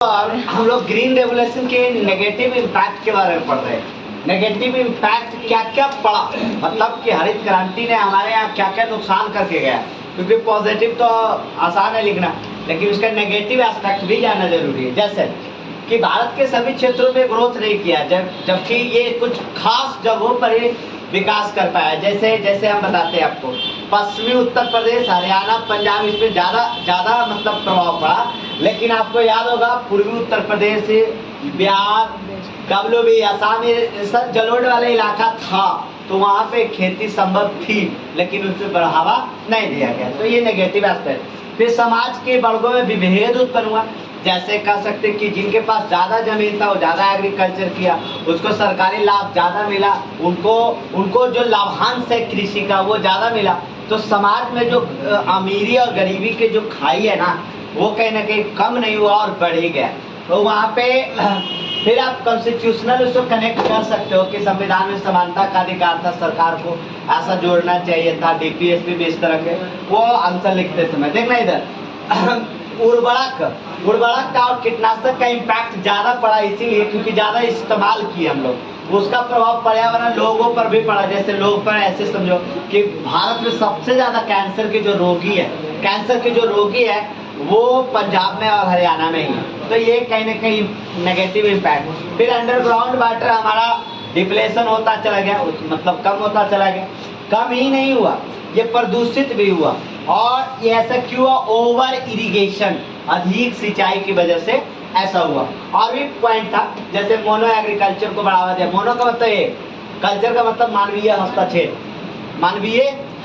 और हम लोग ग्रीन रेवोल्यूशन के नेगेटिव इम्पैक्ट के बारे में पढ़ रहे हैं। नेगेटिव इम्पैक्ट क्या क्या पड़ा, मतलब कि हरित क्रांति ने हमारे यहाँ क्या क्या नुकसान करके गया। क्योंकि पॉजिटिव तो आसान है लिखना, लेकिन उसका नेगेटिव एस्पेक्ट भी जानना जरूरी है। जैसे कि भारत के सभी क्षेत्रों में ग्रोथ नहीं किया, जबकि ये कुछ खास जगहों पर ही विकास कर पाया। जैसे जैसे हम बताते हैं आपको, पश्चिमी उत्तर प्रदेश, हरियाणा, पंजाब, इसमें ज़्यादा मतलब प्रभाव पड़ा। लेकिन आपको याद होगा पूर्वी उत्तर प्रदेश, बिहार, कबलो भी आसाम, ये सब जलोढ़ वाला इलाका था, तो वहाँ पे खेती संभव थी, लेकिन उससे बढ़ावा नहीं दिया गया। तो ये नेगेटिव एस्पेक्ट। फिर समाज के वर्गों में विभेद उत्पन्न हुआ। जैसे कह सकते कि जिनके पास ज़्यादा जमीन था वो ज़्यादा एग्रीकल्चर किया, उसको सरकारी लाभ ज़्यादा मिला, उनको जो लाभांश है कृषि का वो ज़्यादा मिला। तो समाज में जो अमीरी और गरीबी के जो खाई है ना, वो कहीं ना कहीं कम नहीं हुआ और बढ़ ही गया। तो वहाँ पे फिर आप कॉन्स्टिट्यूशनल उसको कनेक्ट कर सकते हो कि संविधान में समानता का अधिकार था, सरकार को ऐसा जोड़ना चाहिए था, डीपीएसपी भी इस तरह के। वो आंसर लिखते समय देखना इधर उर्वरक का और कीटनाशक का इम्पैक्ट ज़्यादा पड़ा, इसीलिए क्योंकि ज़्यादा इस्तेमाल किए हम लोग। उसका प्रभाव पर्यावरण लोगों पर भी पड़ा। जैसे लोग पर ऐसे समझो कि भारत में सबसे ज़्यादा कैंसर के जो रोगी है वो पंजाब में और हरियाणा में ही है। तो ये कहीं ना कहीं नेगेटिव इम्पैक्ट। फिर अंडरग्राउंड वाटर हमारा डिप्लेशन होता चला गया, मतलब कम होता चला गया। कम ही नहीं हुआ, ये प्रदूषित भी हुआ। और ये ऐसा क्यों हुआ? ओवर इरिगेशन, अधिक सिंचाई की वजह से ऐसा हुआ। और भी पॉइंट था, जैसे मोनो एग्रीकल्चर को बढ़ावा दिया। मोनो का मतलब ये, कल्चर का मतलब मानवीय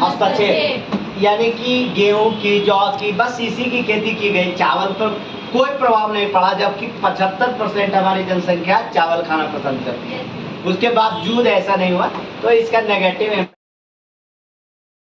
हस्तक्षेप, यानी कि गेहूं की, जौ की, बस इसी की खेती की गई। चावल पर कोई प्रभाव नहीं पड़ा, जबकि 75% हमारी जनसंख्या चावल खाना पसंद करती है। उसके बावजूद ऐसा नहीं हुआ। तो इसका नेगेटिव